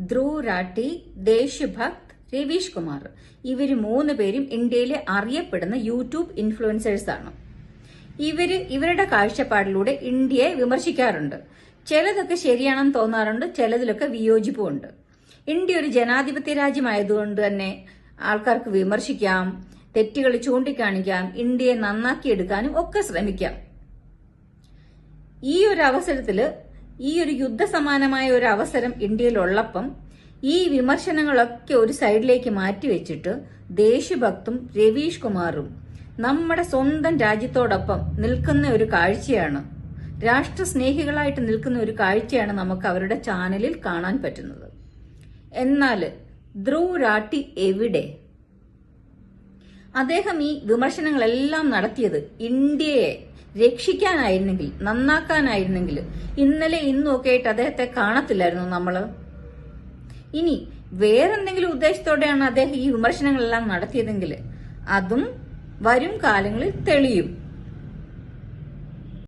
ധ്രുവ് രാഠി, ദേശഭക്ത്, രവീഷ് കുമാർ. ഇവര് 3 പേരും ഇന്ത്യയിലെ അറിയപ്പെടുന്ന യൂട്യൂബ് ഇൻഫ്ലുവൻസേഴ്സ് ആണ്. ഇവരുടെ കാഴ്ചപ്പാടിലൂടെ ഇന്ത്യയെ വിമർശിക്കാറുണ്ട്. ചിലതൊക്കെ ശരിയാണെന്ന് തോന്നാറുണ്ട്, ചിലതിലൊക്കെ വിയോജിപ്പുമുണ്ട്. ഇന്ത്യ ഒരു ജനാധിപത്യ രാജ്യമായതുകൊണ്ട് തന്നെ ആൾക്കാർക്ക് വിമർശിക്കാം, തെറ്റുകൾ ചൂണ്ടിക്കാണിക്കാം, ഇന്ത്യയെ നന്നാക്കിയെടുക്കാനും ഒക്കെ ശ്രമിക്കാം. ഈ ഒരു അവസരത്തില് ഈ ഒരു യുദ്ധസമാനമായ ഒരു അവസരം ഇന്ത്യയിലുള്ളപ്പം ഈ വിമർശനങ്ങളൊക്കെ ഒരു സൈഡിലേക്ക് മാറ്റിവെച്ചിട്ട് ദേശഭക്തും രവീഷ് കുമാറും നമ്മുടെ സ്വന്തം രാജ്യത്തോടൊപ്പം നിൽക്കുന്ന ഒരു കാഴ്ചയാണ്, രാഷ്ട്രസ്നേഹികളായിട്ട് നിൽക്കുന്ന ഒരു കാഴ്ചയാണ് നമുക്ക് അവരുടെ ചാനലിൽ കാണാൻ പറ്റുന്നത്. എന്നാൽ ധ്രുവ് രാഠി എവിടെ? അദ്ദേഹം ഈ വിമർശനങ്ങളെല്ലാം നടത്തിയത് ഇന്ത്യയെ രക്ഷിക്കാനായിരുന്നെങ്കിൽ, നന്നാക്കാനായിരുന്നെങ്കിൽ ഇന്നലെ ഇന്നും ഒക്കെ ആയിട്ട് അദ്ദേഹത്തെ കാണത്തില്ലായിരുന്നു നമ്മള്. ഇനി വേറെന്തെങ്കിലും ഉദ്ദേശത്തോടെയാണ് അദ്ദേഹം ഈ വിമർശനങ്ങളെല്ലാം നടത്തിയതെങ്കിൽ അതും വരും കാലങ്ങളിൽ തെളിയും.